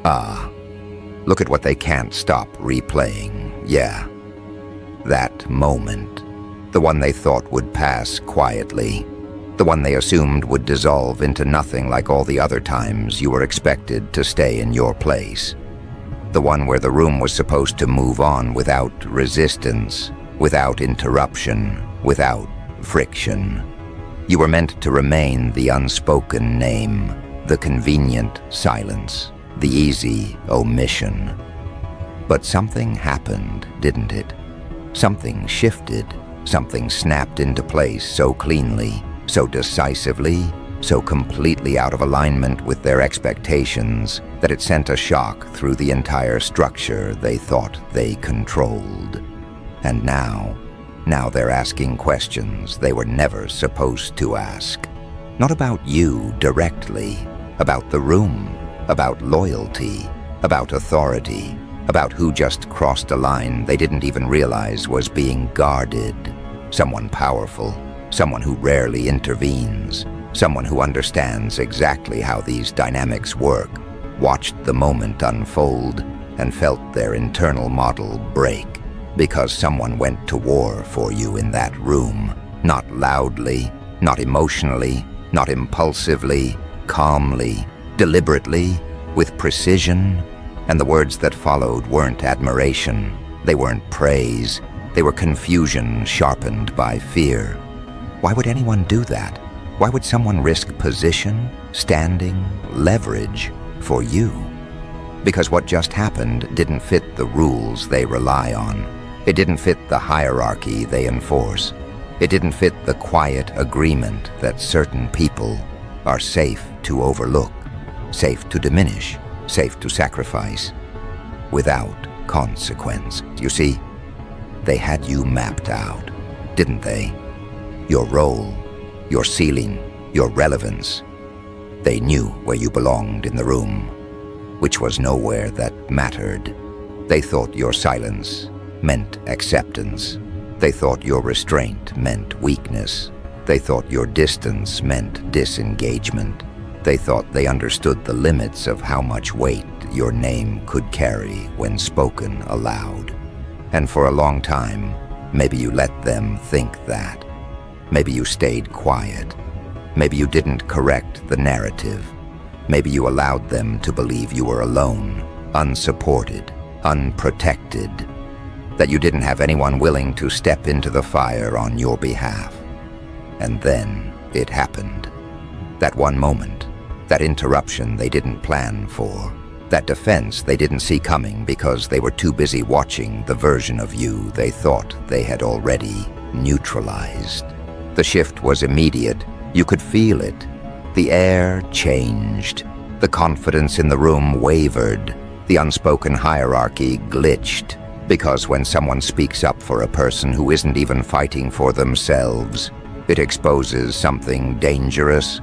Ah, look at what they can't stop replaying. Yeah, that moment. The one they thought would pass quietly. The one they assumed would dissolve into nothing like all the other times you were expected to stay in your place. The one where the room was supposed to move on without resistance, without interruption, without friction. You were meant to remain the unspoken name, the convenient silence, the easy omission. But something happened, didn't it? Something shifted, something snapped into place so cleanly, so decisively, so completely out of alignment with their expectations that it sent a shock through the entire structure they thought they controlled. And now they're asking questions they were never supposed to ask. Not about you directly, about the room, about loyalty, about authority, about who just crossed a line they didn't even realize was being guarded. Someone powerful, someone who rarely intervenes, someone who understands exactly how these dynamics work, watched the moment unfold and felt their internal model break because someone went to war for you in that room, not loudly, not emotionally, not impulsively, calmly, deliberately, with precision. And the words that followed weren't admiration, they weren't praise, they were confusion sharpened by fear. Why would anyone do that? Why would someone risk position, standing, leverage for you? Because what just happened didn't fit the rules they rely on. It didn't fit the hierarchy they enforce. It didn't fit the quiet agreement that certain people are safe to overlook, safe to diminish, safe to sacrifice, without consequence. You see, they had you mapped out, didn't they? Your role, your ceiling, your relevance. They knew where you belonged in the room, which was nowhere that mattered. They thought your silence meant acceptance. They thought your restraint meant weakness. They thought your distance meant disengagement. They thought they understood the limits of how much weight your name could carry when spoken aloud. And for a long time, maybe you let them think that. Maybe you stayed quiet. Maybe you didn't correct the narrative. Maybe you allowed them to believe you were alone, unsupported, unprotected, that you didn't have anyone willing to step into the fire on your behalf. And then it happened. That one moment, that interruption they didn't plan for, that defense they didn't see coming because they were too busy watching the version of you they thought they had already neutralized. The shift was immediate. You could feel it. The air changed. The confidence in the room wavered. The unspoken hierarchy glitched. Because when someone speaks up for a person who isn't even fighting for themselves, it exposes something dangerous.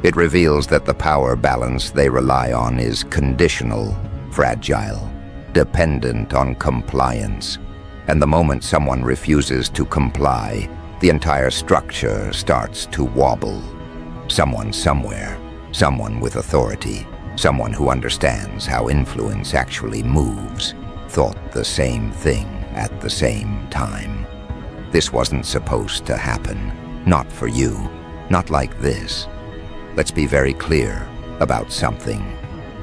It reveals that the power balance they rely on is conditional, fragile, dependent on compliance. And the moment someone refuses to comply, the entire structure starts to wobble. Someone somewhere, someone with authority, someone who understands how influence actually moves, thought the same thing at the same time. This wasn't supposed to happen. Not for you. Not like this. Let's be very clear about something.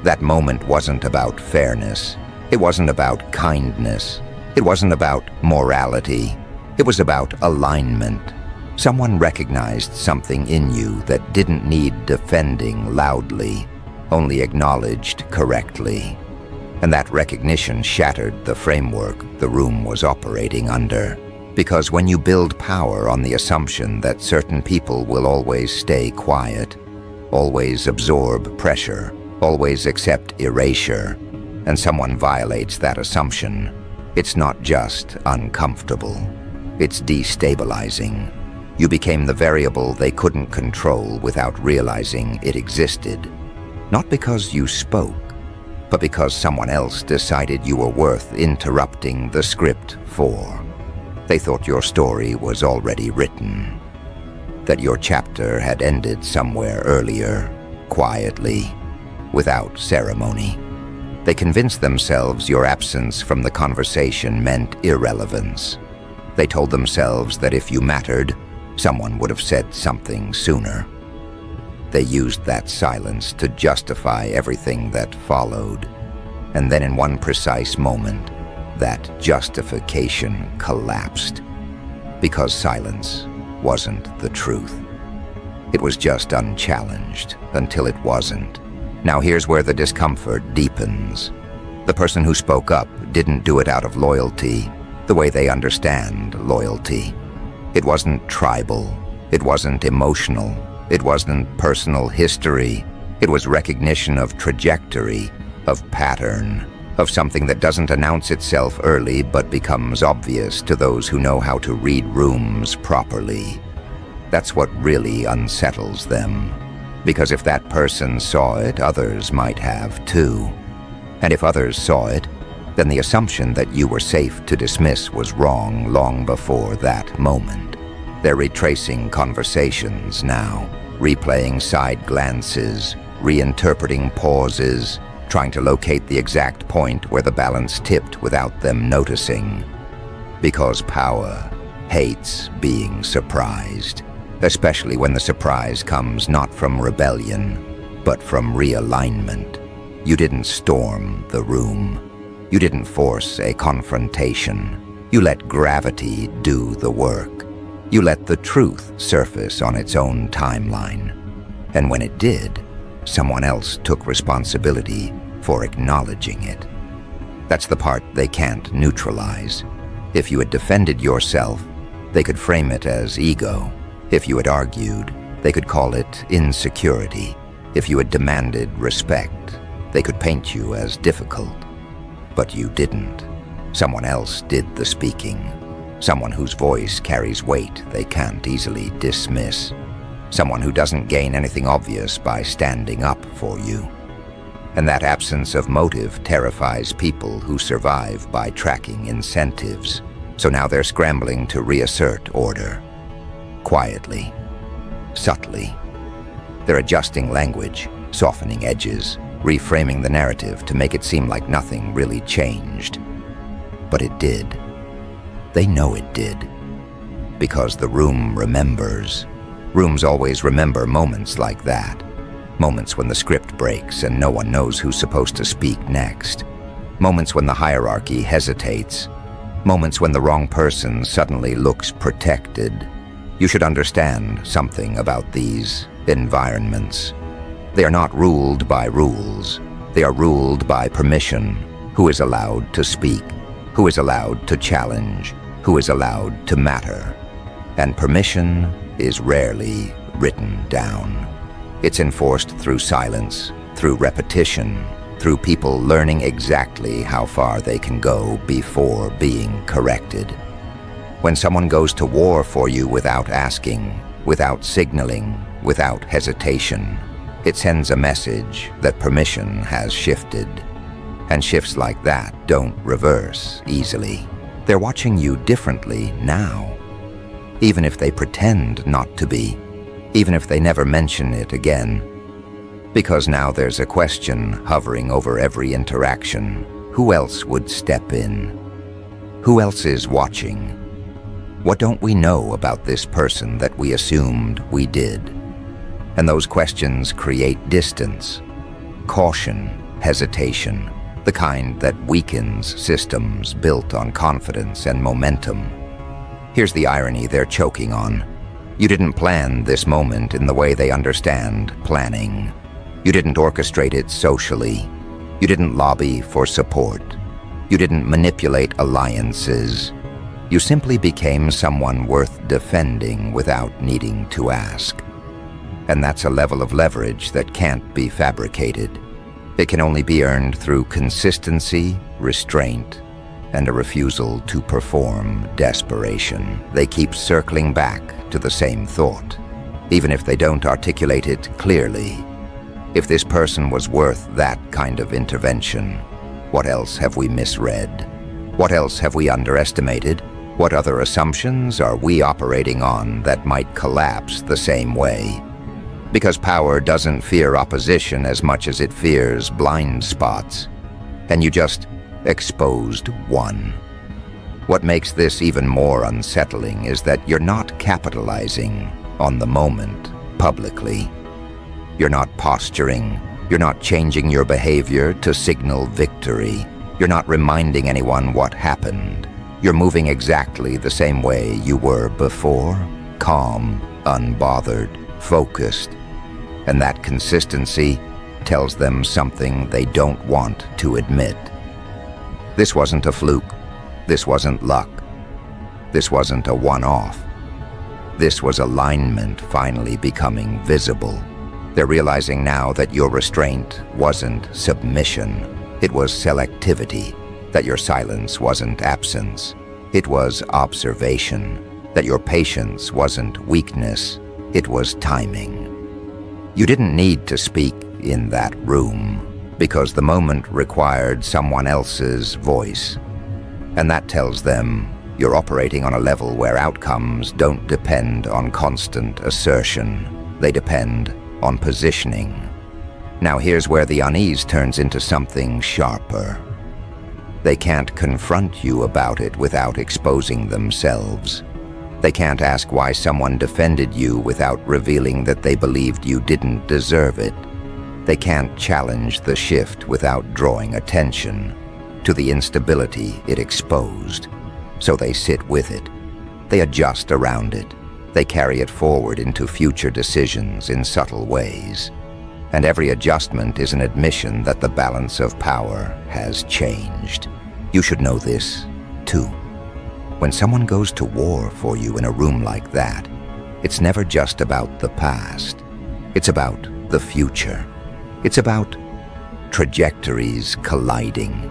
That moment wasn't about fairness. It wasn't about kindness. It wasn't about morality. It was about alignment. Someone recognized something in you that didn't need defending loudly, only acknowledged correctly. And that recognition shattered the framework the room was operating under. Because when you build power on the assumption that certain people will always stay quiet, always absorb pressure, always accept erasure, and someone violates that assumption, it's not just uncomfortable. It's destabilizing. You became the variable they couldn't control without realizing it existed. Not because you spoke, but because someone else decided you were worth interrupting the script for. They thought your story was already written, that your chapter had ended somewhere earlier, quietly, without ceremony. They convinced themselves your absence from the conversation meant irrelevance. They told themselves that if you mattered, someone would have said something sooner. They used that silence to justify everything that followed. And then in one precise moment, that justification collapsed. Because silence wasn't the truth. It was just unchallenged until it wasn't. Now here's where the discomfort deepens. The person who spoke up didn't do it out of loyalty, the way they understand loyalty. It wasn't tribal. It wasn't emotional. It wasn't personal history. It was recognition of trajectory, of pattern, of something that doesn't announce itself early but becomes obvious to those who know how to read rooms properly. That's what really unsettles them. Because if that person saw it, others might have too. And if others saw it, then the assumption that you were safe to dismiss was wrong long before that moment. They're retracing conversations now, replaying side glances, reinterpreting pauses, trying to locate the exact point where the balance tipped without them noticing. Because power hates being surprised, especially when the surprise comes not from rebellion, but from realignment. You didn't storm the room. You didn't force a confrontation. You let gravity do the work. You let the truth surface on its own timeline. And when it did, someone else took responsibility for acknowledging it. That's the part they can't neutralize. If you had defended yourself, they could frame it as ego. If you had argued, they could call it insecurity. If you had demanded respect, they could paint you as difficult. But you didn't. Someone else did the speaking. Someone whose voice carries weight they can't easily dismiss. Someone who doesn't gain anything obvious by standing up for you. And that absence of motive terrifies people who survive by tracking incentives. So now they're scrambling to reassert order. Quietly, subtly. They're adjusting language, softening edges, reframing the narrative to make it seem like nothing really changed. But it did. They know it did. Because the room remembers. Rooms always remember moments like that. Moments when the script breaks and no one knows who's supposed to speak next. Moments when the hierarchy hesitates. Moments when the wrong person suddenly looks protected. You should understand something about these environments. They are not ruled by rules. They are ruled by permission. Who is allowed to speak? Who is allowed to challenge? Who is allowed to matter? And permission is rarely written down. It's enforced through silence, through repetition, through people learning exactly how far they can go before being corrected. When someone goes to war for you without asking, without signaling, without hesitation, it sends a message that permission has shifted. And shifts like that don't reverse easily. They're watching you differently now. Even if they pretend not to be. Even if they never mention it again. Because now there's a question hovering over every interaction. Who else would step in? Who else is watching? What don't we know about this person that we assumed we did? And those questions create distance, caution, hesitation, the kind that weakens systems built on confidence and momentum. Here's the irony they're choking on. You didn't plan this moment in the way they understand planning. You didn't orchestrate it socially. You didn't lobby for support. You didn't manipulate alliances. You simply became someone worth defending without needing to ask. And that's a level of leverage that can't be fabricated. It can only be earned through consistency, restraint, and a refusal to perform desperation. They keep circling back to the same thought, even if they don't articulate it clearly. If this person was worth that kind of intervention, what else have we misread? What else have we underestimated? What other assumptions are we operating on that might collapse the same way? Because power doesn't fear opposition as much as it fears blind spots. and you just exposed one. What makes this even more unsettling is that you're not capitalizing on the moment publicly. You're not posturing. You're not changing your behavior to signal victory. You're not reminding anyone what happened. You're moving exactly the same way you were before, calm, unbothered, focused. And that consistency tells them something they don't want to admit. This wasn't a fluke. This wasn't luck. This wasn't a one-off. This was alignment finally becoming visible. They're realizing now that your restraint wasn't submission. It was selectivity. That your silence wasn't absence. It was observation. That your patience wasn't weakness. It was timing. You didn't need to speak in that room because the moment required someone else's voice. And that tells them you're operating on a level where outcomes don't depend on constant assertion. They depend on positioning. Now here's where the unease turns into something sharper. They can't confront you about it without exposing themselves. They can't ask why someone defended you without revealing that they believed you didn't deserve it. They can't challenge the shift without drawing attention to the instability it exposed. So they sit with it. They adjust around it. They carry it forward into future decisions in subtle ways. And every adjustment is an admission that the balance of power has changed. You should know this, too. When someone goes to war for you in a room like that, it's never just about the past. It's about the future. It's about trajectories colliding.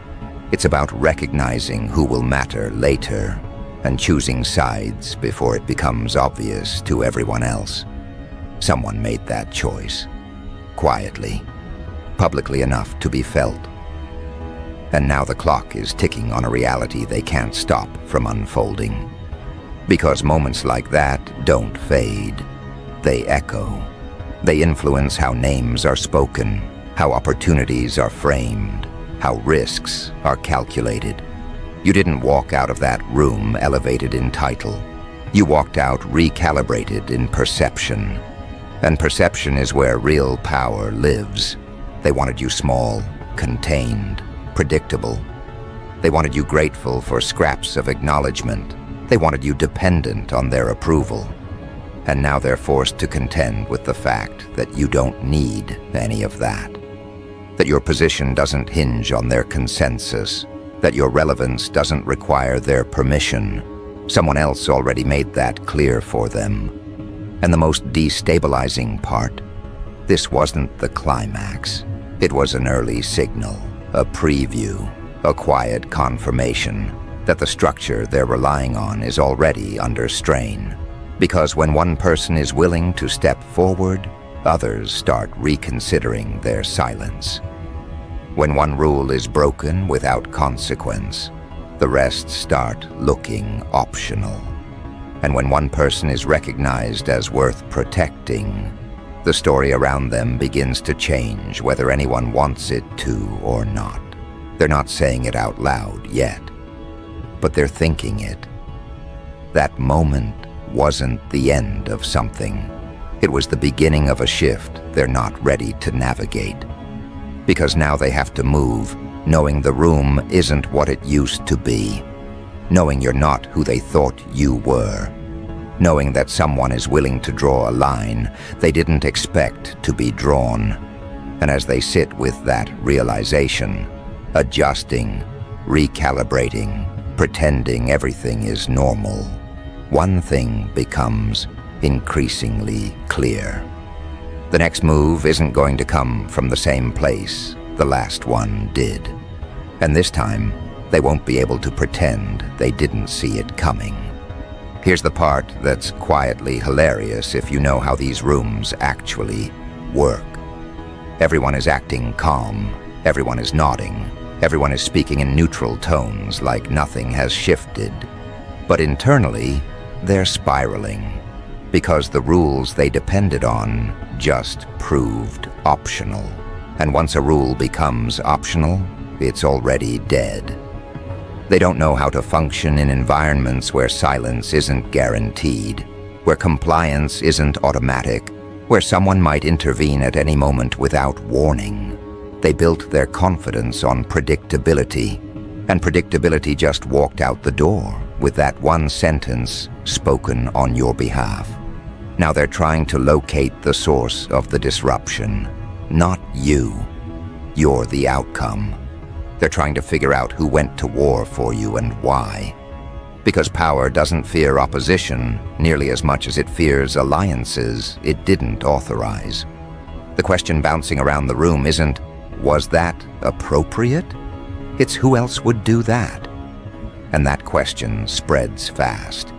It's about recognizing who will matter later and choosing sides before it becomes obvious to everyone else. Someone made that choice. Quietly, publicly enough to be felt. And now the clock is ticking on a reality they can't stop from unfolding. Because moments like that don't fade. They echo. They influence how names are spoken, how opportunities are framed, how risks are calculated. You didn't walk out of that room elevated in title. You walked out recalibrated in perception. And perception is where real power lives. They wanted you small, contained, predictable. They wanted you grateful for scraps of acknowledgement. They wanted you dependent on their approval. And now they're forced to contend with the fact that you don't need any of that. That your position doesn't hinge on their consensus. That your relevance doesn't require their permission. Someone else already made that clear for them. And the most destabilizing part, this wasn't the climax. It was an early signal, a preview, a quiet confirmation that the structure they're relying on is already under strain. Because when one person is willing to step forward, others start reconsidering their silence. When one rule is broken without consequence, the rest start looking optional. And when one person is recognized as worth protecting, the story around them begins to change whether anyone wants it to or not. They're not saying it out loud yet, but they're thinking it. That moment wasn't the end of something. It was the beginning of a shift they're not ready to navigate. Because now they have to move, knowing the room isn't what it used to be. Knowing you're not who they thought you were. Knowing that someone is willing to draw a line they didn't expect to be drawn. And as they sit with that realization, adjusting, recalibrating, pretending everything is normal, one thing becomes increasingly clear. The next move isn't going to come from the same place the last one did. And this time, they won't be able to pretend they didn't see it coming. Here's the part that's quietly hilarious if you know how these rooms actually work. Everyone is acting calm. Everyone is nodding. Everyone is speaking in neutral tones like nothing has shifted. But internally, they're spiraling because the rules they depended on just proved optional. And once a rule becomes optional, it's already dead. They don't know how to function in environments where silence isn't guaranteed, where compliance isn't automatic, where someone might intervene at any moment without warning. They built their confidence on predictability, and predictability just walked out the door with that one sentence spoken on your behalf. Now they're trying to locate the source of the disruption, not you. You're the outcome. They're trying to figure out who went to war for you and why. Because power doesn't fear opposition nearly as much as it fears alliances it didn't authorize. The question bouncing around the room isn't, was that appropriate? It's who else would do that? And that question spreads fast.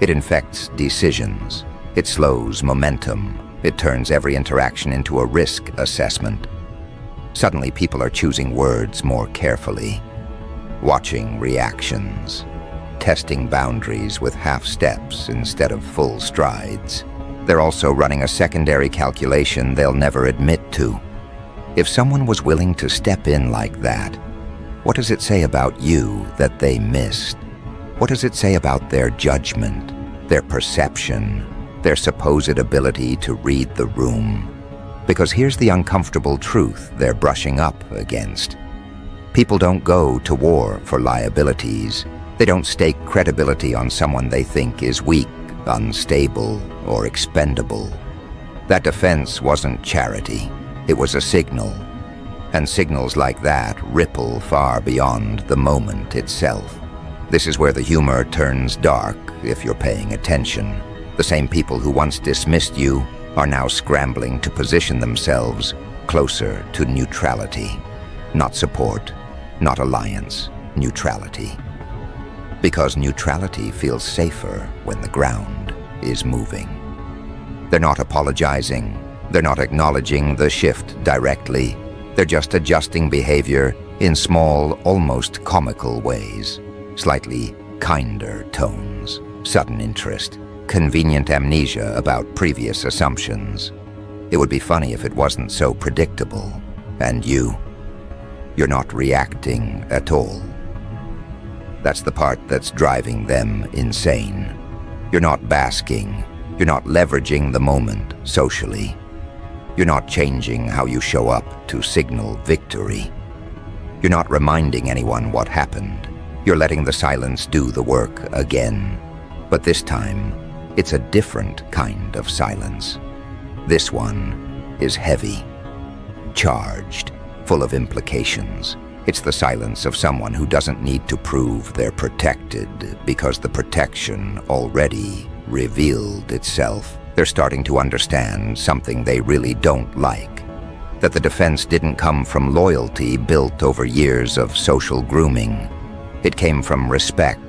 It infects decisions. It slows momentum. It turns every interaction into a risk assessment. Suddenly people are choosing words more carefully, watching reactions, testing boundaries with half steps instead of full strides. They're also running a secondary calculation they'll never admit to. If someone was willing to step in like that, what does it say about you that they missed? What does it say about their judgment, their perception, their supposed ability to read the room? Because here's the uncomfortable truth they're brushing up against. People don't go to war for liabilities. They don't stake credibility on someone they think is weak, unstable, or expendable. That defense wasn't charity. It was a signal. And signals like that ripple far beyond the moment itself. This is where the humor turns dark if you're paying attention. The same people who once dismissed you are now scrambling to position themselves closer to neutrality. Not support, not alliance, neutrality. Because neutrality feels safer when the ground is moving. They're not apologizing. They're not acknowledging the shift directly. They're just adjusting behavior in small, almost comical ways. Slightly kinder tones, sudden interest, convenient amnesia about previous assumptions. It would be funny if it wasn't so predictable. And you're not reacting at all. That's the part that's driving them insane. You're not basking. You're not leveraging the moment socially. You're not changing how you show up to signal victory. You're not reminding anyone what happened. You're letting the silence do the work again. But this time, it's a different kind of silence. This one is heavy, charged, full of implications. It's the silence of someone who doesn't need to prove they're protected because the protection already revealed itself. They're starting to understand something they really don't like. That the defense didn't come from loyalty built over years of social grooming. It came from respect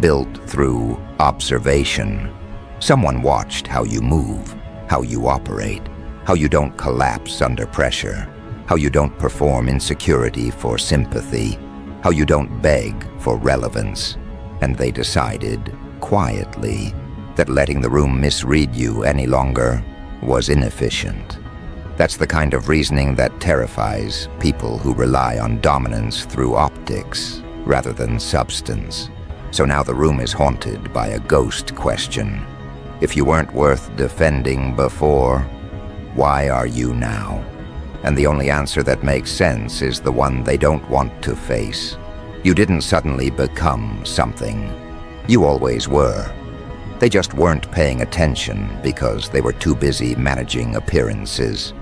built through observation. Someone watched how you move, how you operate, how you don't collapse under pressure, how you don't perform insecurity for sympathy, how you don't beg for relevance. And they decided, quietly, that letting the room misread you any longer was inefficient. That's the kind of reasoning that terrifies people who rely on dominance through optics rather than substance. So now the room is haunted by a ghost question. If you weren't worth defending before, why are you now? And the only answer that makes sense is the one they don't want to face. You didn't suddenly become something. You always were. They just weren't paying attention because they were too busy managing appearances.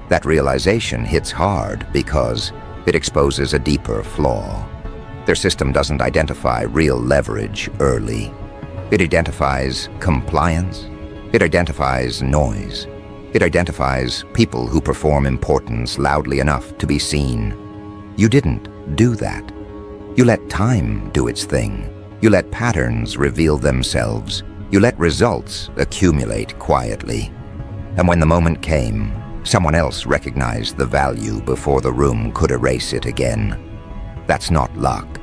That realization hits hard because it exposes a deeper flaw. Their system doesn't identify real leverage early. It identifies compliance. It identifies noise. It identifies people who perform importance loudly enough to be seen. You didn't do that. You let time do its thing. You let patterns reveal themselves. You let results accumulate quietly. And when the moment came, someone else recognized the value before the room could erase it again. That's not luck.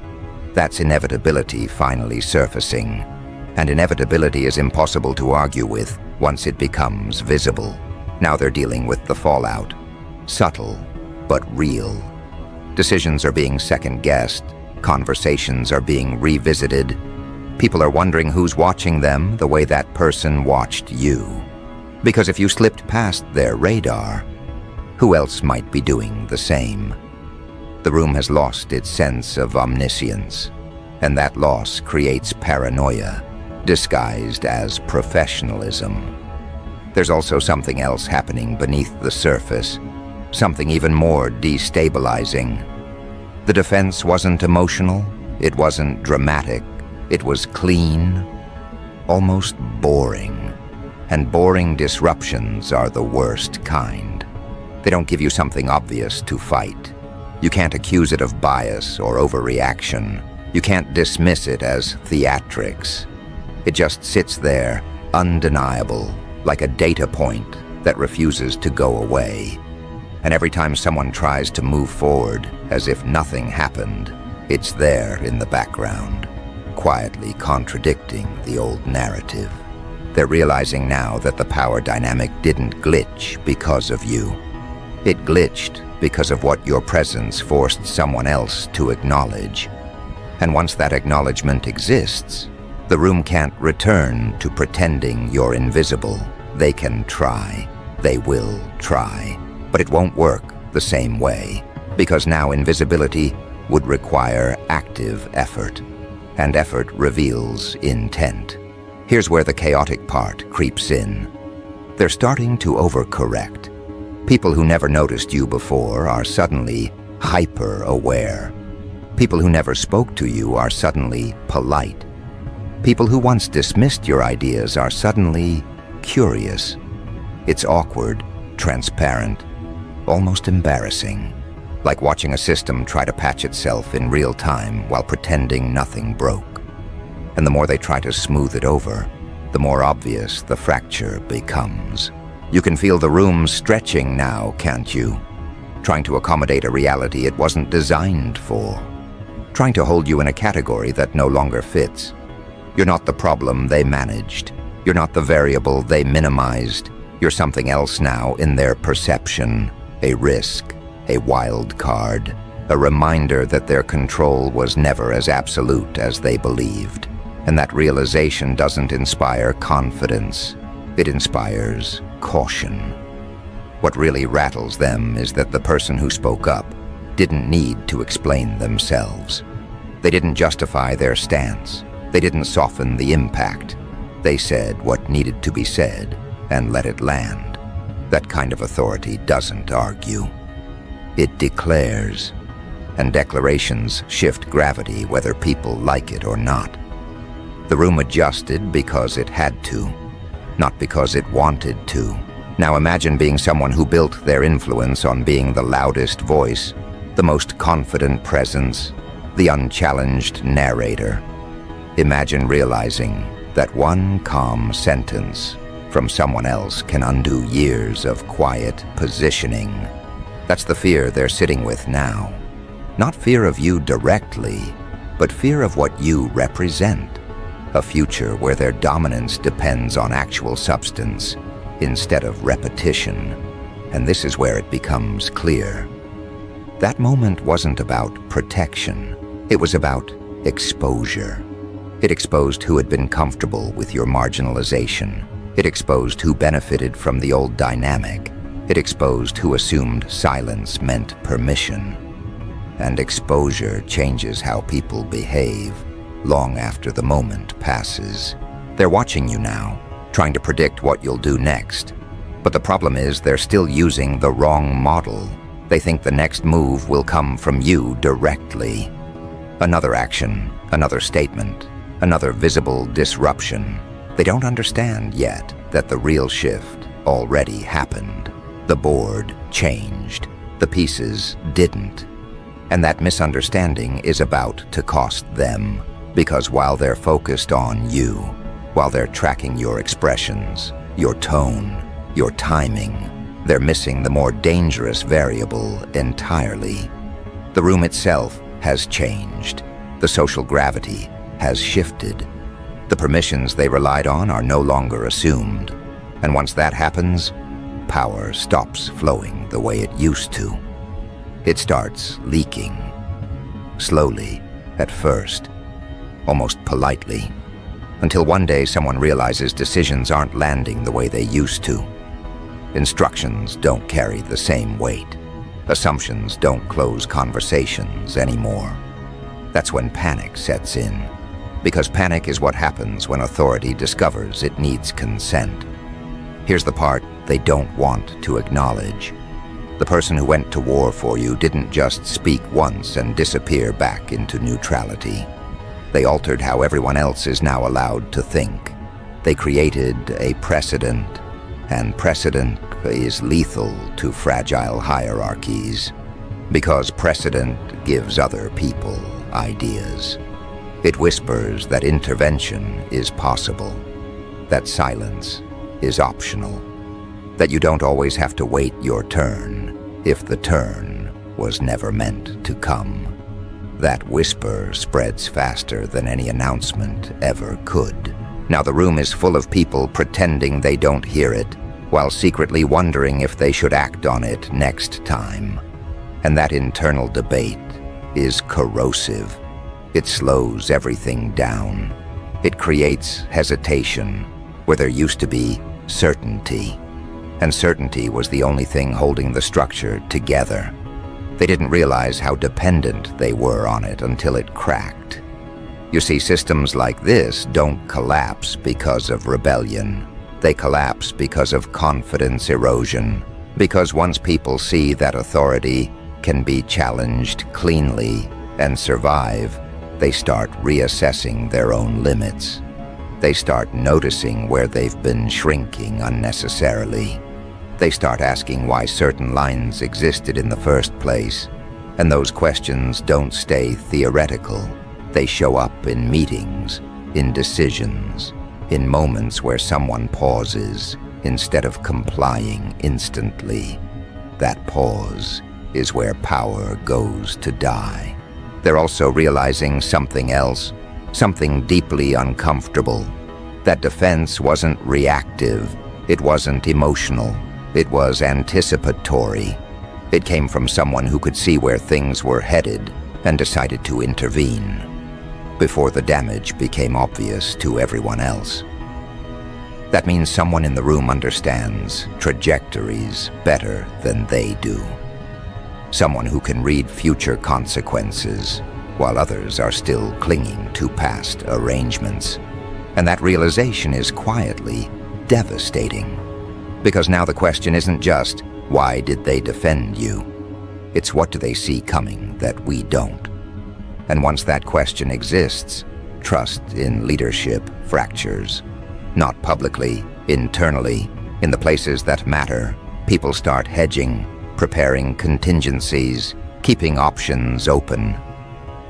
That's inevitability finally surfacing. And inevitability is impossible to argue with once it becomes visible. Now they're dealing with the fallout. Subtle, but real. Decisions are being second-guessed. Conversations are being revisited. People are wondering who's watching them the way that person watched you. Because if you slipped past their radar, who else might be doing the same? The room has lost its sense of omniscience, and that loss creates paranoia, disguised as professionalism. There's also something else happening beneath the surface, something even more destabilizing. The defense wasn't emotional, it wasn't dramatic, it was clean, almost boring. And boring disruptions are the worst kind. They don't give you something obvious to fight. You can't accuse it of bias or overreaction. You can't dismiss it as theatrics. It just sits there, undeniable, like a data point that refuses to go away. And every time someone tries to move forward as if nothing happened, it's there in the background, quietly contradicting the old narrative. They're realizing now that the power dynamic didn't glitch because of you. It glitched because of what your presence forced someone else to acknowledge. And once that acknowledgement exists, the room can't return to pretending you're invisible. They can try. They will try. But it won't work the same way, because now invisibility would require active effort, and effort reveals intent. Here's where the chaotic part creeps in. They're starting to overcorrect. People who never noticed you before are suddenly hyper-aware. People who never spoke to you are suddenly polite. People who once dismissed your ideas are suddenly curious. It's awkward, transparent, almost embarrassing, like watching a system try to patch itself in real time while pretending nothing broke. And the more they try to smooth it over, the more obvious the fracture becomes. You can feel the room stretching now, can't you? Trying to accommodate a reality it wasn't designed for. Trying to hold you in a category that no longer fits. You're not the problem they managed. You're not the variable they minimized. You're something else now in their perception. A risk, a wild card, a reminder that their control was never as absolute as they believed. And that realization doesn't inspire confidence. It inspires caution. What really rattles them is that the person who spoke up didn't need to explain themselves. They didn't justify their stance. They didn't soften the impact. They said what needed to be said and let it land. That kind of authority doesn't argue. It declares. And declarations shift gravity whether people like it or not. The room adjusted because it had to, not because it wanted to. Now imagine being someone who built their influence on being the loudest voice, the most confident presence, the unchallenged narrator. Imagine realizing that one calm sentence from someone else can undo years of quiet positioning. That's the fear they're sitting with now. Not fear of you directly, but fear of what you represent. A future where their dominance depends on actual substance instead of repetition. And this is where it becomes clear. That moment wasn't about protection. It was about exposure. It exposed who had been comfortable with your marginalization. It exposed who benefited from the old dynamic. It exposed who assumed silence meant permission. And exposure changes how people behave long after the moment passes. They're watching you now, trying to predict what you'll do next. But the problem is they're still using the wrong model. They think the next move will come from you directly. Another action, another statement, another visible disruption. They don't understand yet that the real shift already happened. The board changed. The pieces didn't. And that misunderstanding is about to cost them. Because while they're focused on you, while they're tracking your expressions, your tone, your timing, they're missing the more dangerous variable entirely. The room itself has changed. The social gravity has shifted. The permissions they relied on are no longer assumed. And once that happens, power stops flowing the way it used to. It starts leaking. Slowly, at first, almost politely, until one day someone realizes decisions aren't landing the way they used to. Instructions don't carry the same weight. Assumptions don't close conversations anymore. That's when panic sets in, because panic is what happens when authority discovers it needs consent. Here's the part they don't want to acknowledge. The person who went to war for you didn't just speak once and disappear back into neutrality. They altered how everyone else is now allowed to think. They created a precedent, and precedent is lethal to fragile hierarchies, because precedent gives other people ideas. It whispers that intervention is possible, that silence is optional, that you don't always have to wait your turn if the turn was never meant to come. That whisper spreads faster than any announcement ever could. Now the room is full of people pretending they don't hear it, while secretly wondering if they should act on it next time. And that internal debate is corrosive. It slows everything down. It creates hesitation where there used to be certainty. And certainty was the only thing holding the structure together. They didn't realize how dependent they were on it until it cracked. You see, systems like this don't collapse because of rebellion. They collapse because of confidence erosion. Because once people see that authority can be challenged cleanly and survive, they start reassessing their own limits. They start noticing where they've been shrinking unnecessarily. They start asking why certain lines existed in the first place. And those questions don't stay theoretical. They show up in meetings, in decisions, in moments where someone pauses instead of complying instantly. That pause is where power goes to die. They're also realizing something else, something deeply uncomfortable. That defense wasn't reactive, it wasn't emotional, it was anticipatory. It came from someone who could see where things were headed and decided to intervene before the damage became obvious to everyone else. That means someone in the room understands trajectories better than they do. Someone who can read future consequences while others are still clinging to past arrangements. And that realization is quietly devastating. Because now the question isn't just, why did they defend you? It's what do they see coming that we don't? And once that question exists, trust in leadership fractures. Not publicly, internally, in the places that matter. People start hedging, preparing contingencies, keeping options open.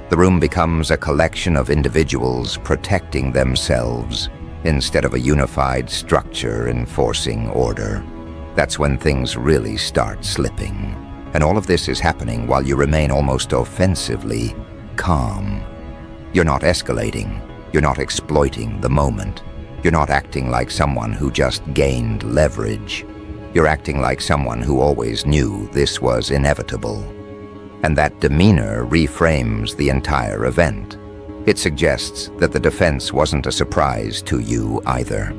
The room becomes a collection of individuals protecting themselves instead of a unified structure enforcing order. That's when things really start slipping. And all of this is happening while you remain almost offensively calm. You're not escalating. You're not exploiting the moment. You're not acting like someone who just gained leverage. You're acting like someone who always knew this was inevitable. And that demeanor reframes the entire event. It suggests that the defense wasn't a surprise to you either.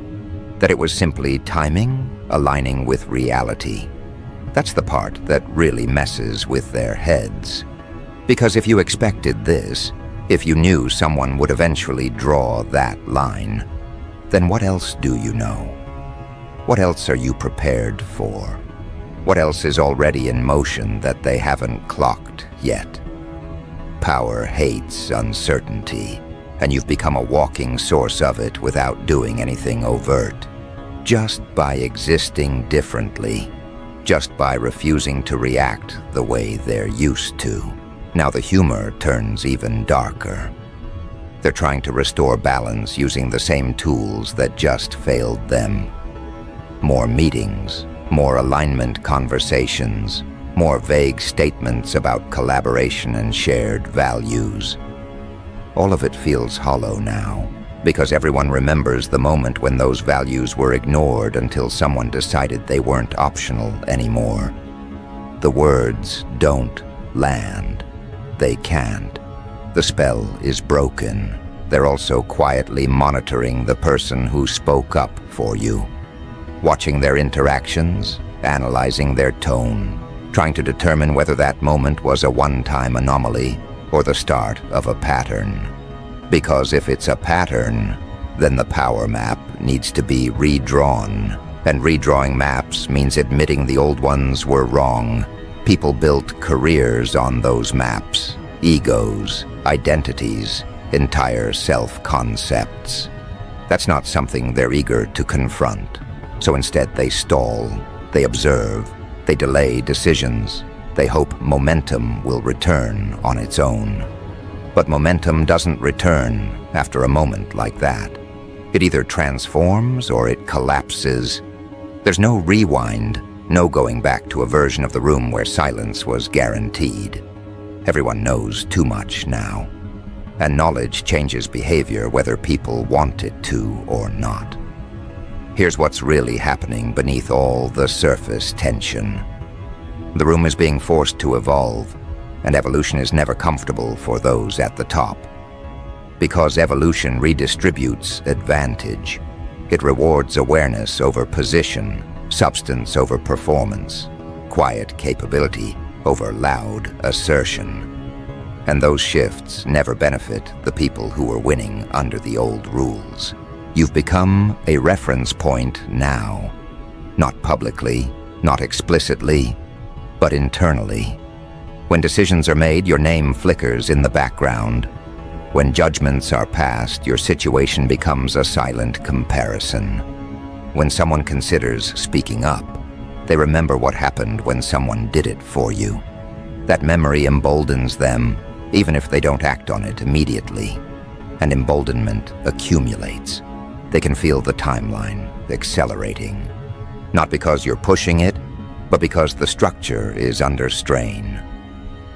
That it was simply timing, aligning with reality. That's the part that really messes with their heads. Because if you expected this, if you knew someone would eventually draw that line, then what else do you know? What else are you prepared for? What else is already in motion that they haven't clocked yet? Power hates uncertainty, and you've become a walking source of it without doing anything overt. Just by existing differently, just by refusing to react the way they're used to. Now the humor turns even darker. They're trying to restore balance using the same tools that just failed them. More meetings, more alignment conversations, more vague statements about collaboration and shared values. All of it feels hollow now, because everyone remembers the moment when those values were ignored until someone decided they weren't optional anymore. The words "don't" land. They can't. The spell is broken. They're also quietly monitoring the person who spoke up for you, watching their interactions, analyzing their tone, trying to determine whether that moment was a one-time anomaly or the start of a pattern. Because if it's a pattern, then the power map needs to be redrawn. And redrawing maps means admitting the old ones were wrong. People built careers on those maps, egos, identities, entire self-concepts. That's not something they're eager to confront. So instead they stall, they observe, they delay decisions, they hope momentum will return on its own. But momentum doesn't return after a moment like that. It either transforms or it collapses. There's no rewind, no going back to a version of the room where silence was guaranteed. Everyone knows too much now. And knowledge changes behavior whether people want it to or not. Here's what's really happening beneath all the surface tension. The room is being forced to evolve, and evolution is never comfortable for those at the top. Because evolution redistributes advantage. It rewards awareness over position, substance over performance, quiet capability over loud assertion. And those shifts never benefit the people who were winning under the old rules. You've become a reference point now. Not publicly, not explicitly, but internally. When decisions are made, your name flickers in the background. When judgments are passed, your situation becomes a silent comparison. When someone considers speaking up, they remember what happened when someone did it for you. That memory emboldens them, even if they don't act on it immediately. And emboldenment accumulates. They can feel the timeline accelerating. Not because you're pushing it, but because the structure is under strain.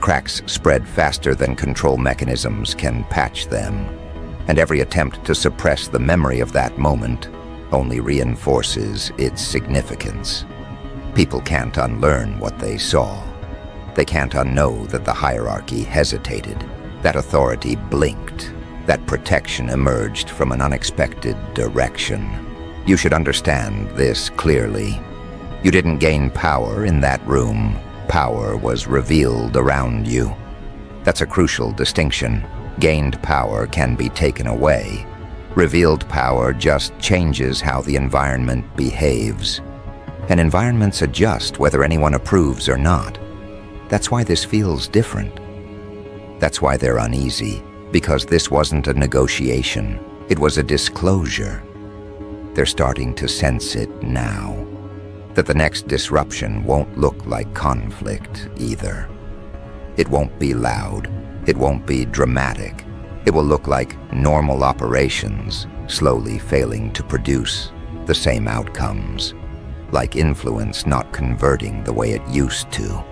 Cracks spread faster than control mechanisms can patch them, and every attempt to suppress the memory of that moment only reinforces its significance. People can't unlearn what they saw. They can't unknow that the hierarchy hesitated, that authority blinked, that protection emerged from an unexpected direction. You should understand this clearly. You didn't gain power in that room. Power was revealed around you. That's a crucial distinction. Gained power can be taken away. Revealed power just changes how the environment behaves. And environments adjust whether anyone approves or not. That's why this feels different. That's why they're uneasy, because this wasn't a negotiation. It was a disclosure. They're starting to sense it now. That the next disruption won't look like conflict either. It won't be loud. It won't be dramatic. It will look like normal operations, slowly failing to produce the same outcomes. Like influence not converting the way it used to.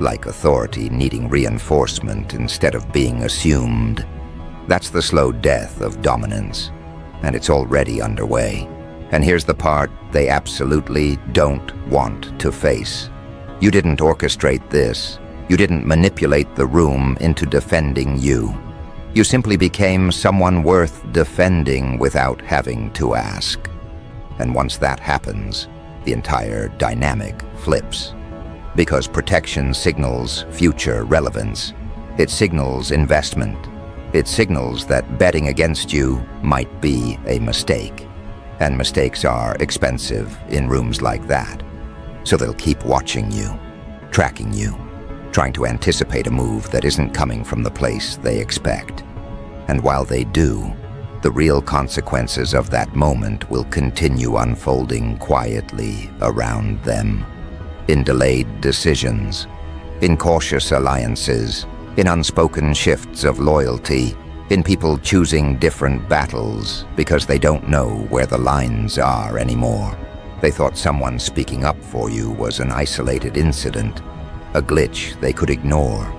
Like authority needing reinforcement instead of being assumed. That's the slow death of dominance, and it's already underway. And here's the part they absolutely don't want to face. You didn't orchestrate this. You didn't manipulate the room into defending you. You simply became someone worth defending without having to ask. And once that happens, the entire dynamic flips. Because protection signals future relevance. It signals investment. It signals that betting against you might be a mistake. And mistakes are expensive in rooms like that. So they'll keep watching you, tracking you, trying to anticipate a move that isn't coming from the place they expect. And while they do, the real consequences of that moment will continue unfolding quietly around them. In delayed decisions, in cautious alliances, in unspoken shifts of loyalty, in people choosing different battles because they don't know where the lines are anymore. They thought someone speaking up for you was an isolated incident, a glitch they could ignore.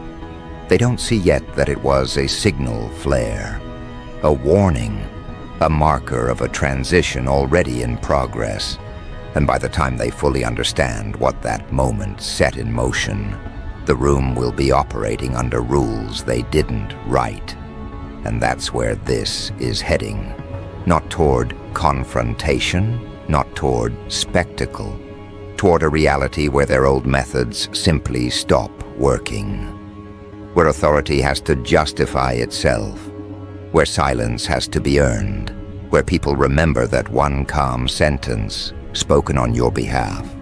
They don't see yet that it was a signal flare, a warning, a marker of a transition already in progress. And by the time they fully understand what that moment set in motion, The room will be operating under rules they didn't write. And that's where this is heading. Not toward confrontation, not toward spectacle, toward a reality where their old methods simply stop working. Where authority has to justify itself, where silence has to be earned, where people remember that one calm sentence spoken on your behalf,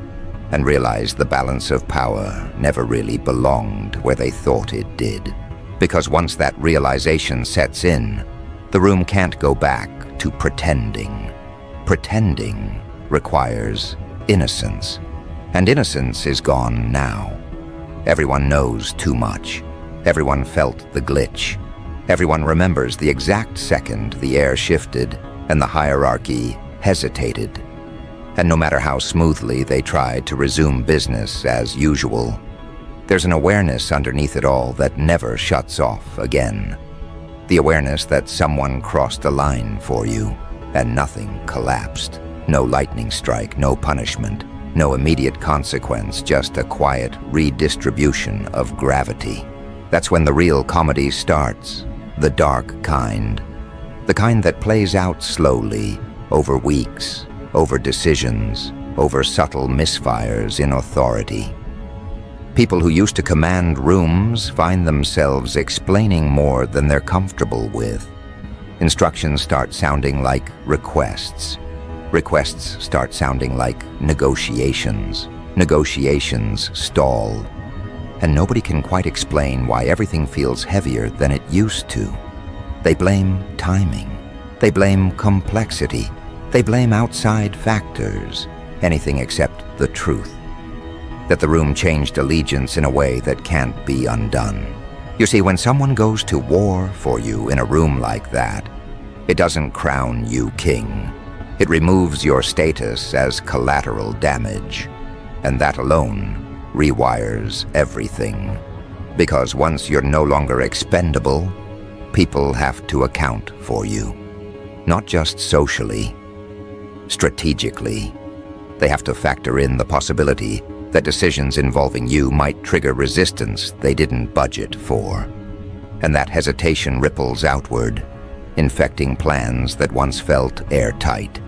and realize the balance of power never really belonged where they thought it did. Because once that realization sets in, the room can't go back to pretending. Pretending requires innocence, and innocence is gone now. Everyone knows too much. Everyone felt the glitch. Everyone remembers the exact second the air shifted and the hierarchy hesitated. And no matter how smoothly they tried to resume business as usual, there's an awareness underneath it all that never shuts off again. The awareness that someone crossed a line for you and nothing collapsed. No lightning strike, no punishment, no immediate consequence, just a quiet redistribution of gravity. That's when the real comedy starts, the dark kind. The kind that plays out slowly, over weeks, over decisions, over subtle misfires in authority. People who used to command rooms find themselves explaining more than they're comfortable with. Instructions start sounding like requests. Requests start sounding like negotiations. Negotiations stall. And nobody can quite explain why everything feels heavier than it used to. They blame timing. They blame complexity. They blame outside factors, anything except the truth. That the room changed allegiance in a way that can't be undone. You see, when someone goes to war for you in a room like that, it doesn't crown you king. It removes your status as collateral damage, and that alone rewires everything. Because once you're no longer expendable, people have to account for you. Not just socially, strategically. They have to factor in the possibility that decisions involving you might trigger resistance they didn't budget for. And that hesitation ripples outward, infecting plans that once felt airtight.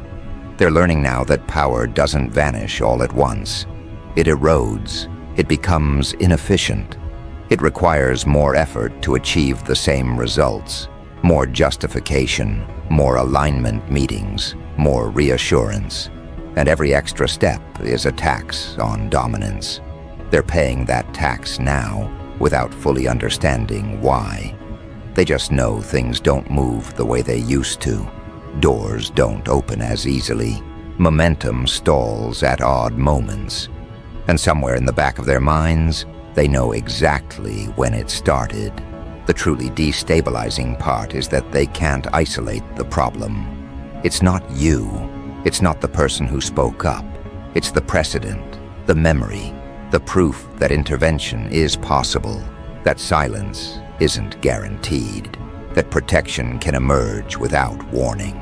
They're learning now that power doesn't vanish all at once. It erodes. It becomes inefficient. It requires more effort to achieve the same results. More justification, more alignment meetings, more reassurance. And every extra step is a tax on dominance. They're paying that tax now without fully understanding why. They just know things don't move the way they used to. Doors don't open as easily. Momentum stalls at odd moments. And somewhere in the back of their minds, they know exactly when it started. The truly destabilizing part is that they can't isolate the problem. It's not you. It's not the person who spoke up. It's the precedent, the memory, the proof that intervention is possible, that silence isn't guaranteed, that protection can emerge without warning.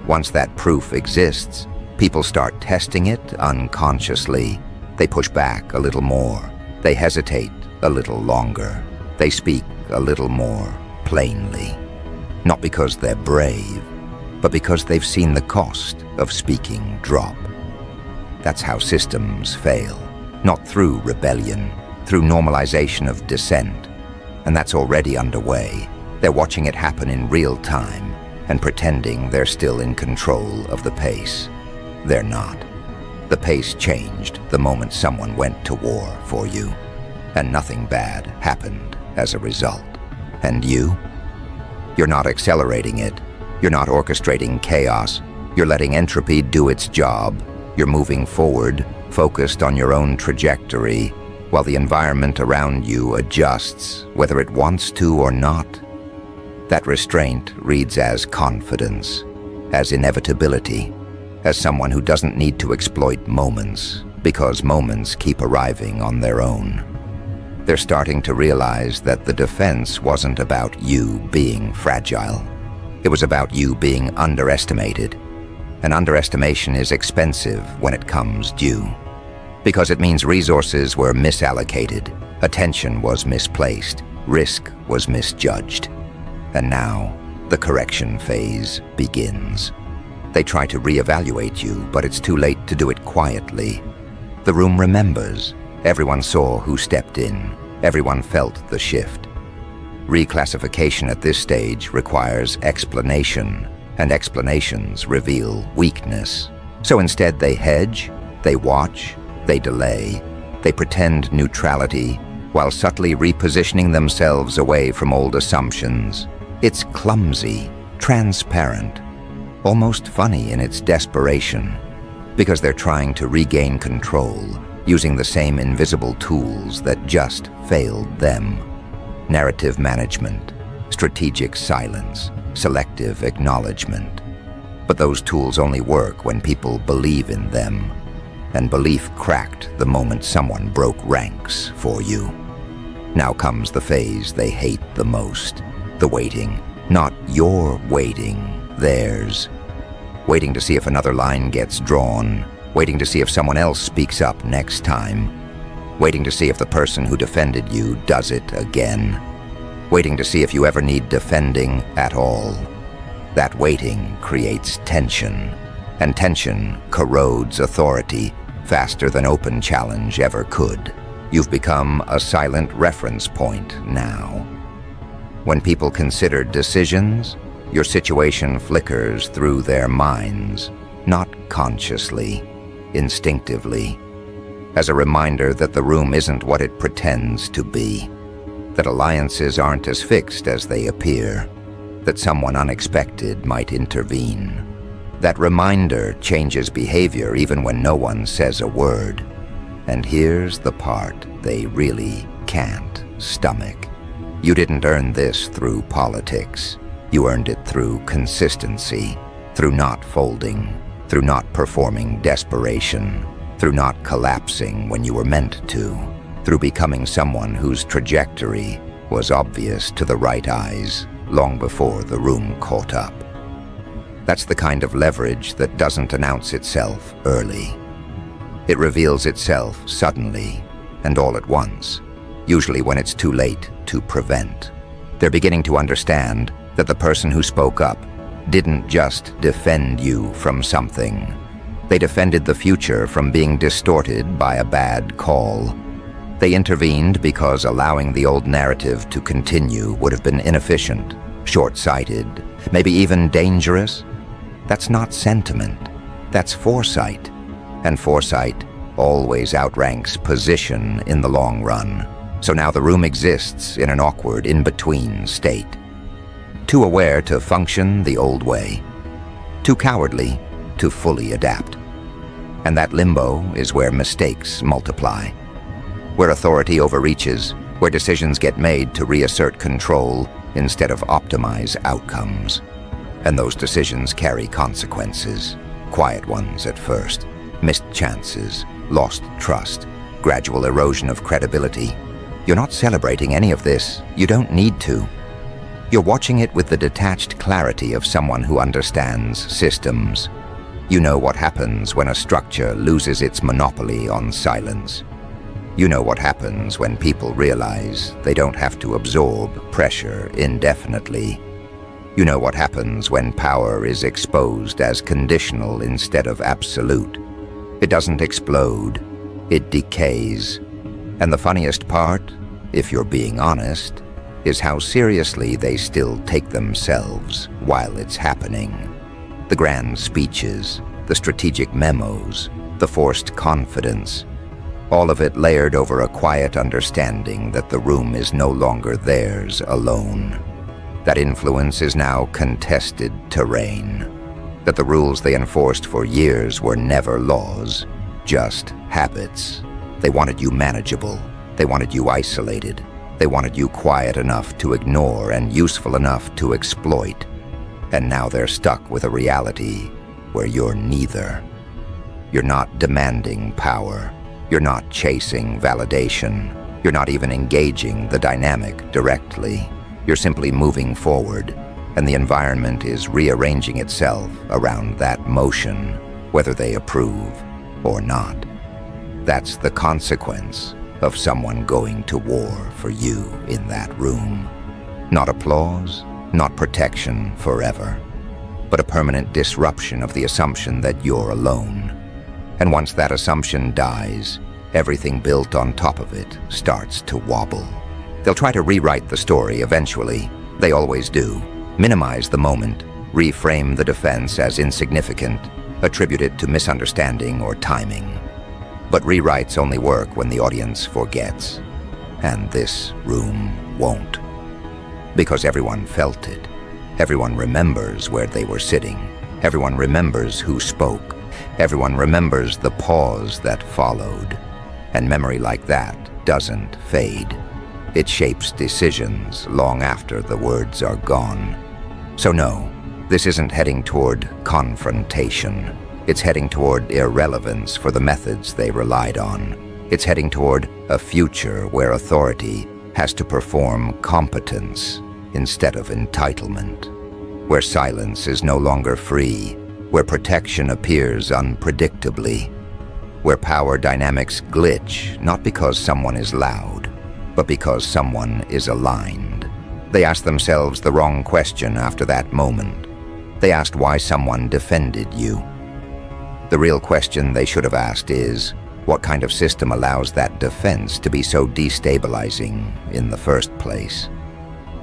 Once that proof exists, people start testing it unconsciously. They push back a little more. They hesitate a little longer. They speak a little more plainly. Not because they're brave, but because they've seen the cost of speaking drop. That's how systems fail. Not through rebellion, through normalization of dissent. And that's already underway. They're watching it happen in real time and pretending they're still in control of the pace. They're not. The pace changed the moment someone went to war for you, and nothing bad happened as a result. And you? You're not accelerating it. You're not orchestrating chaos. You're letting entropy do its job. You're moving forward, focused on your own trajectory, while the environment around you adjusts, whether it wants to or not. That restraint reads as confidence, as inevitability, as someone who doesn't need to exploit moments, because moments keep arriving on their own. They're starting to realize that the defense wasn't about you being fragile. It was about you being underestimated. And underestimation is expensive when it comes due, because it means resources were misallocated, Attention was misplaced, risk was misjudged. And now, the correction phase begins. They try to reevaluate you, but it's too late to do it quietly. The room remembers. Everyone saw who stepped in. Everyone felt the shift. Reclassification at this stage requires explanation, and explanations reveal weakness. So instead they hedge, they watch, they delay, they pretend neutrality, while subtly repositioning themselves away from old assumptions. It's clumsy, transparent, almost funny in its desperation, because they're trying to regain control, using the same invisible tools that just failed them. Narrative management, strategic silence, selective acknowledgement. But those tools only work when people believe in them, and belief cracked the moment someone broke ranks for you. Now comes the phase they hate the most, the waiting. Not your waiting, theirs. Waiting to see if another line gets drawn, waiting to see if someone else speaks up next time, waiting to see if the person who defended you does it again, waiting to see if you ever need defending at all. That waiting creates tension, and tension corrodes authority faster than open challenge ever could. You've become a silent reference point now. When people consider decisions, your situation flickers through their minds, not consciously, instinctively, as a reminder that the room isn't what it pretends to be, that alliances aren't as fixed as they appear, that someone unexpected might intervene. That reminder changes behavior even when no one says a word. And here's the part they really can't stomach. You didn't earn this through politics. You earned it through consistency, through not folding, through not performing desperation, through not collapsing when you were meant to, through becoming someone whose trajectory was obvious to the right eyes long before the room caught up. That's the kind of leverage that doesn't announce itself early. It reveals itself suddenly and all at once, usually when it's too late to prevent. They're beginning to understand that the person who spoke up didn't just defend you from something. They defended the future from being distorted by a bad call. They intervened because allowing the old narrative to continue would have been inefficient, short-sighted, maybe even dangerous. That's not sentiment, that's foresight. And foresight always outranks position in the long run. So now the room exists in an awkward in-between state. Too aware to function the old way. Too cowardly to fully adapt. And that limbo is where mistakes multiply. Where authority overreaches, where decisions get made to reassert control instead of optimize outcomes. And those decisions carry consequences. Quiet ones at first. Missed chances, lost trust, gradual erosion of credibility. You're not celebrating any of this. You don't need to. You're watching it with the detached clarity of someone who understands systems. You know what happens when a structure loses its monopoly on silence. You know what happens when people realize they don't have to absorb pressure indefinitely. You know what happens when power is exposed as conditional instead of absolute. It doesn't explode, it decays. And the funniest part, if you're being honest, is how seriously they still take themselves while it's happening. The grand speeches, the strategic memos, the forced confidence, all of it layered over a quiet understanding that the room is no longer theirs alone. That influence is now contested terrain. That the rules they enforced for years were never laws, just habits. They wanted you manageable. They wanted you isolated. They wanted you quiet enough to ignore and useful enough to exploit. And now they're stuck with a reality where you're neither. You're not demanding power. You're not chasing validation. You're not even engaging the dynamic directly. You're simply moving forward, and the environment is rearranging itself around that motion, whether they approve or not. That's the consequence of someone going to war for you in that room. Not applause, not protection forever, but a permanent disruption of the assumption that you're alone. And once that assumption dies, everything built on top of it starts to wobble. They'll try to rewrite the story eventually. They always do. Minimize the moment, reframe the defense as insignificant, attribute it to misunderstanding or timing. But rewrites only work when the audience forgets. And this room won't. Because everyone felt it. Everyone remembers where they were sitting. Everyone remembers who spoke. Everyone remembers the pause that followed. And memory like that doesn't fade. It shapes decisions long after the words are gone. So no, this isn't heading toward confrontation. It's heading toward irrelevance for the methods they relied on. It's heading toward a future where authority has to perform competence instead of entitlement. Where silence is no longer free. Where protection appears unpredictably. Where power dynamics glitch, not because someone is loud, but because someone is aligned. They asked themselves the wrong question after that moment. They asked why someone defended you. The real question they should have asked is, what kind of system allows that defense to be so destabilizing in the first place?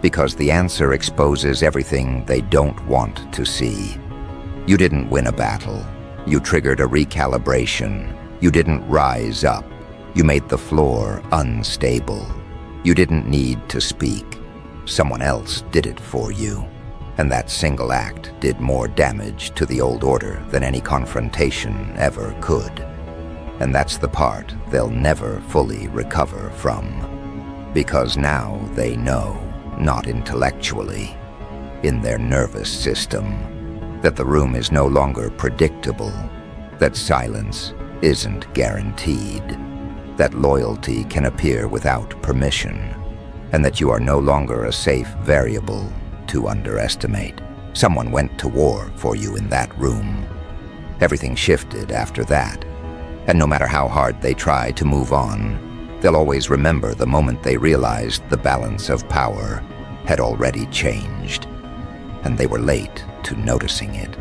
Because the answer exposes everything they don't want to see. You didn't win a battle. You triggered a recalibration. You didn't rise up. You made the floor unstable. You didn't need to speak. Someone else did it for you. And that single act did more damage to the old order than any confrontation ever could. And that's the part they'll never fully recover from. Because now they know, not intellectually, in their nervous system, that the room is no longer predictable, that silence isn't guaranteed, that loyalty can appear without permission, and that you are no longer a safe variable to underestimate. Someone went to war for you in that room. Everything shifted after that, and no matter how hard they try to move on, they'll always remember the moment they realized the balance of power had already changed, and they were late to noticing it.